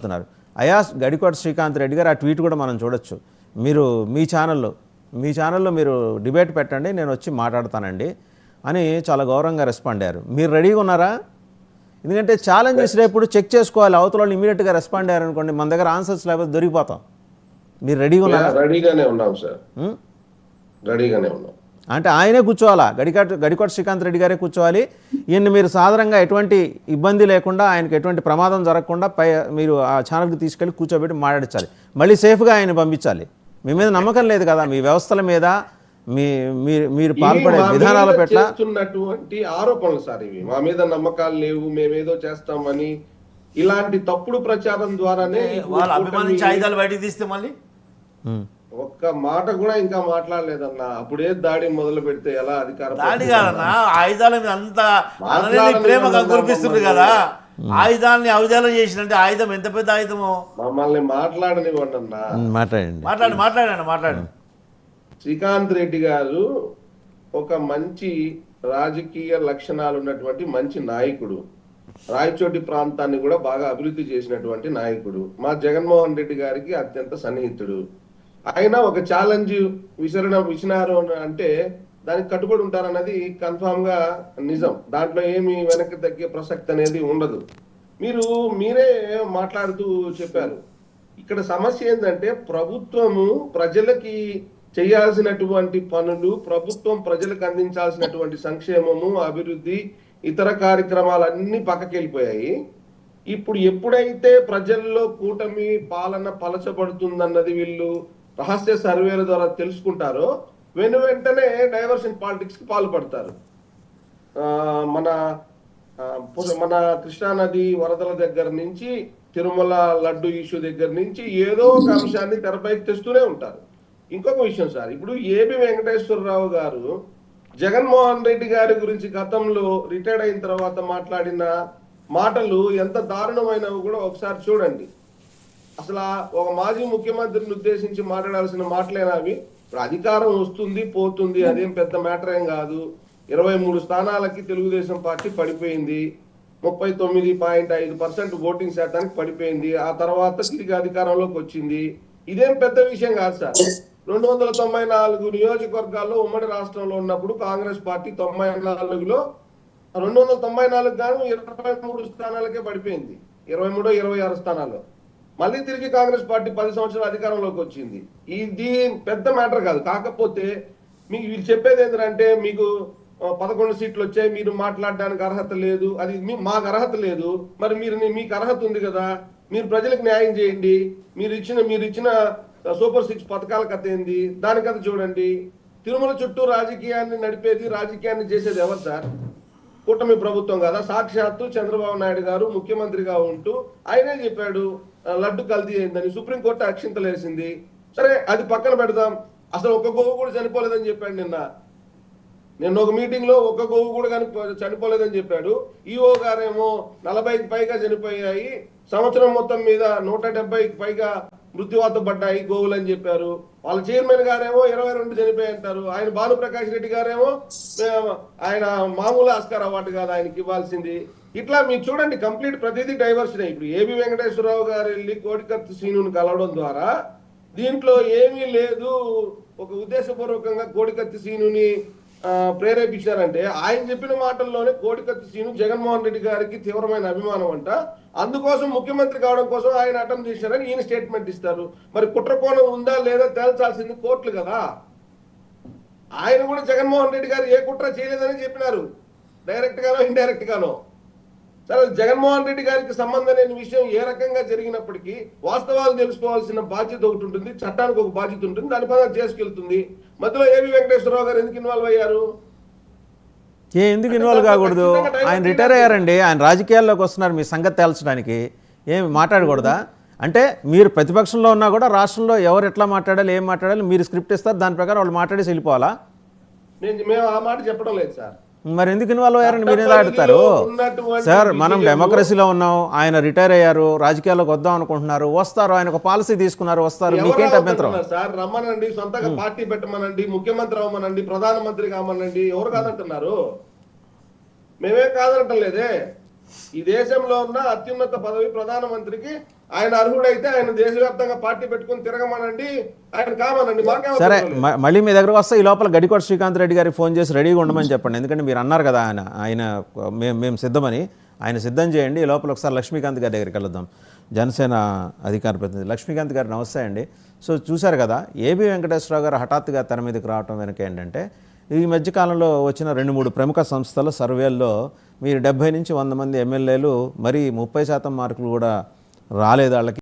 చెప్తున్నారు. అయా గడికోట శ్రీకాంత్ రెడ్డి గారు ఆ ట్వీట్ కూడా మనం చూడొచ్చు. మీరు మీ ఛానల్లో మీరు డిబేట్ పెట్టండి, నేను వచ్చి మాట్లాడతానండి అని చాలా గౌరవంగా రెస్పాండ్ అయ్యారు. మీరు రెడీగా ఉన్నారా? ఎందుకంటే ఛాలెంజ్ చేసేటప్పుడు చెక్ చేసుకోవాలి. అవతల వాళ్ళు ఇమీడియట్గా రెస్పాండ్ అయ్యారు అనుకోండి, మన దగ్గర ఆన్సర్స్ లేకపోతే దొరికిపోతాం. మీరు రెడీగా ఉన్నారా? రెడీగానే ఉన్నాం సార్, రెడీగానే ఉన్నాం. అంటే ఆయనే కూర్చోవాలా? గడికోట శ్రీకాంత్ రెడ్డి గారే కూర్చోవాలి. ఈయన్ని మీరు సాధారణంగా ఎటువంటి ఇబ్బంది లేకుండా, ఆయనకు ఎటువంటి ప్రమాదం జరగకుండా మీరు ఆ ఛానల్కి తీసుకెళ్ళి కూర్చోబెట్టి మాట్లాడించాలి. మళ్ళీ సేఫ్గా ఆయన పంపించాలి. మీ మీద నమ్మకం లేదు కదా, మీ వ్యవస్థల మీద, మీరు పాల్పడే విధానాల పట్ల చేస్తున్నటువంటి ఆరోపణలు సార్ ఇవి. మా మీద నమ్మకాలు లేవు, మేమేదో చేస్తామని ఇలాంటి తప్పుడు ప్రచారం ద్వారానే వాళ్ళు అభిమానించి ఆయుధాలు బయటికి తీస్తే మళ్ళీ ఒక్క మాట కూడా ఇంకా మాట్లాడలేదన్నా. అప్పుడే దాడి మొదలు పెడితే ఎలా అధికారం? దాడి కాదన్నా, ఆయుధాల మీద అంత ప్రేమ కురిపిస్తుంది కదా. ఆయుధాలని అవిధాలం చేసినంటే ఆయుధం ఎంత పెద్ద ఆయుధమో. మమ్మల్ని మాట్లాడనివ్వండి అన్నా. మాట్లాడండి. శ్రీకాంత్ రెడ్డి గారు ఒక మంచి రాజకీయ లక్షణాలు ఉన్నటువంటి మంచి నాయకుడు, రాయచోటి ప్రాంతాన్ని కూడా బాగా అభివృద్ధి చేసినటువంటి నాయకుడు, మా జగన్మోహన్ రెడ్డి గారికి అత్యంత సన్నిహితుడు. ఆయన ఒక ఛాలెంజ్ విసినారు అంటే దానికి కట్టుబడి ఉంటారన్నది కన్ఫామ్ గా నిజం. దాంట్లో ఏమి వెనక్కి తగ్గే ప్రసక్తి అనేది ఉండదు. మీరే మాట్లాడుతూ చెప్పారు. ఇక్కడ సమస్య ఏంటంటే ప్రభుత్వము ప్రజలకి చేయాల్సినటువంటి పనులు, ప్రభుత్వం ప్రజలకు అందించాల్సినటువంటి సంక్షేమము, అభివృద్ధి, ఇతర కార్యక్రమాలన్నీ పక్కకి వెళ్ళిపోయాయి. ఇప్పుడు ఎప్పుడైతే ప్రజల్లో కూటమి పాలన పలచబడుతుందన్నది వీళ్ళు రహస్య సర్వేల ద్వారా తెలుసుకుంటారో వెంటనే డైవర్షన్ పాలిటిక్స్ కి పాల్పడతారు. మన కృష్ణానది వరదల దగ్గర నుంచి, తిరుమల లడ్డు ఇష్యూ దగ్గర నుంచి ఏదో ఒక అంశాన్ని తెరపైకి తెస్తూనే ఉంటారు. ఇంకొక విషయం సార్, ఇప్పుడు ఏబి వెంకటేశ్వరరావు గారు జగన్మోహన్ రెడ్డి గారి గురించి గతంలో రిటైర్డ్ అయిన తర్వాత మాట్లాడిన మాటలు ఎంత దారుణమైనవి కూడా ఒకసారి చూడండి. అసలు ఒక మాజీ ముఖ్యమంత్రిని ఉద్దేశించి మాట్లాడాల్సిన మాటలేనా అవి? ఇప్పుడు అధికారం వస్తుంది పోతుంది, అదేం పెద్ద మ్యాటర్ ఏం కాదు. 23 స్థానాలకి తెలుగుదేశం పార్టీ పడిపోయింది, 39.5% ఓటింగ్ శాతానికి పడిపోయింది. ఆ తర్వాత తిరిగి అధికారంలోకి వచ్చింది. ఇదేం పెద్ద విషయం కాదు సార్. 294 నియోజకవర్గాల్లో ఉమ్మడి రాష్ట్రంలో ఉన్నప్పుడు కాంగ్రెస్ పార్టీ 94లో 294 గాను 23 స్థానాలకే పడిపోయింది. 23-26 స్థానాల్లో మళ్ళీ తిరిగి కాంగ్రెస్ పార్టీ 10 సంవత్సరాల అధికారంలోకి వచ్చింది. ఇది పెద్ద మ్యాటర్ కాదు. కాకపోతే మీకు వీళ్ళు చెప్పేది ఏంటంటే మీకు 11 సీట్లు వచ్చాయి, మీరు మాట్లాడడానికి అర్హత లేదు, అది మాకు అర్హత లేదు. మరి మీకు అర్హత ఉంది కదా, మీరు ప్రజలకు న్యాయం చేయండి, మీరు ఇచ్చిన సూపర్ 6 పథకాల కథ ఏంది, దాని కథ చూడండి. తిరుమల చుట్టూ రాజకీయాన్ని నడిపేది, రాజకీయాన్ని చేసేది ఎవరు సార్? కూటమి ప్రభుత్వం కదా. సాక్షాత్తు చంద్రబాబు నాయుడు గారు ముఖ్యమంత్రిగా ఉంటూ ఆయనే చెప్పాడు లడ్డు కల్తీ అయిందని. సుప్రీంకోర్టు అక్షింతలేసింది. సరే, అది పక్కన పెడదాం. అసలు ఒక్క గోవు కూడా చనిపోలేదని చెప్పాడు నిన్న ఒక మీటింగ్ లో. ఒక్క గోవు కూడా చనిపోలేదని చెప్పాడు. ఈఓ గారేమో 40కి పైగా చనిపోయాయి, సంవత్సరం మొత్తం మీద 170కి పైగా మృత్యువాత పడ్డాయి గోవులు అని చెప్పారు. వాళ్ళ చైర్మన్ గారేమో 22 చనిపోయి అంటారు. ఆయన భానుప్రకాష్ రెడ్డి గారేమో ఆయన మామూలు ఆస్కార్ అవార్డు కాదు ఆయనకి ఇవ్వాల్సింది. ఇట్లా మీరు చూడండి, కంప్లీట్ ప్రతిదీ డైవర్షన్. ఇప్పుడు ఏబి వెంకటేశ్వరరావు గారు వెళ్ళి కోడికత్తి శ్రీనుని కలవడం ద్వారా దీంట్లో ఏమీ లేదు, ఒక ఉద్దేశపూర్వకంగా కోడికత్తి శ్రీనుని ప్రేరేపించారంటే ఆయన చెప్పిన మాటల్లోనే కోడికత్తి శ్రీను జగన్మోహన్ రెడ్డి గారికి తీవ్రమైన అభిమానం అంట. అందుకోసం ముఖ్యమంత్రి కావడం కోసం ఆయన అటెంప్ట్ చేశారని ఈయన స్టేట్మెంట్ ఇస్తారు. మరి కుట్రకోణం ఉందా లేదా తేల్చాల్సింది కోర్టులు కదా. ఆయన కూడా జగన్మోహన్ రెడ్డి గారు ఏ కుట్ర చేయలేదని చెప్పినారు, డైరెక్ట్ గానో ఇండైరెక్ట్ గానో. సరే, జగన్మోహన్ రెడ్డి గారికి సంబంధం లేని విషయం ఏ రకంగా జరిగినప్పటికీ వాస్తవాలు తెలుసుకోవాల్సిన బాధ్యత ఒకటి ఉంటుంది, చట్టానికి ఒక బాధ్యత ఉంటుంది, దాని పైన చేసుకెళ్తుంది. మధ్యలో ఏబి వెంకటేశ్వరరావు గారు ఎందుకు ఇన్వాల్వ్ అయ్యారు? ఎందుకు ఇన్వాల్వ్ కాకూడదు? ఆయన రిటైర్ అయ్యారండి, ఆయన రాజకీయాల్లోకి వస్తున్నారు. మీ సంగతి తేల్చడానికి ఏమి మాట్లాడకూడదా? అంటే మీరు ప్రతిపక్షంలో ఉన్నా కూడా రాష్ట్రంలో ఎవరు ఎట్లా మాట్లాడాలి, ఏం మాట్లాడాలి మీరు స్క్రిప్ట్ ఇస్తారు, దాని ప్రకారం వాళ్ళు మాట్లాడేసి వెళ్ళిపోవాలా? మేము ఆ మాట చెప్పడం లేదు సార్. మరి ఎందుకు ఇన్వాల్వ్ అయ్యారని మీరు ఎలా అడుగుతారు సార్? మనం డెమోక్రసీలో ఉన్నాం. ఆయన రిటైర్ అయ్యారు, రాజకీయాల్లోకి వద్దాం అనుకుంటున్నారు, వస్తారు. ఆయన ఒక పాలసీ తీసుకున్నారు, వస్తారు. మీకేంటి అభ్యంతరం సార్? రమ్మనండి, సొంతంగా పార్టీ పెట్టమనండి, ముఖ్యమంత్రి అవ్వమనండి, ప్రధానమంత్రి కామనండి. ఎవరు కాదంటున్నారు? మేమే కాదంటం లేదే. ఈ దేశంలో ఉన్న అత్యున్నత పదవి ప్రధానమంత్రికి ఆయన అర్హుడైతే ఆయన దేశవ్యాప్తంగా పార్టీ పెట్టుకుని తిరగమనండి, ఆయన కామనండి, సరే మాకేమో. మళ్ళీ మీ దగ్గరకు వస్తే ఈ లోపల గడికోట శ్రీకాంత్ రెడ్డి గారికి ఫోన్ చేసి రెడీగా ఉండమని చెప్పండి. ఎందుకంటే మీరు అన్నారు కదా ఆయన మేము సిద్ధమని, ఆయన సిద్ధం చేయండి. ఈ లోపల ఒకసారి లక్ష్మీకాంత్ గారి దగ్గరికి వెళ్దాం, జనసేన అధికార ప్రతినిధి. లక్ష్మీకాంత్ గారు నమస్తే అండి. సో చూశారు కదా, ఏబి వెంకటేశ్వరరావు గారు హఠాత్తుగా తెర మీదకి రావడం వెనక ఏంటంటే, ఈ మధ్యకాలంలో వచ్చిన 2-3 ప్రముఖ సంస్థల సర్వేల్లో మీరు 70 నుంచి 100 మంది ఎమ్మెల్యేలు మరి 30% మార్కులు కూడా రాలేదు వాళ్ళకి.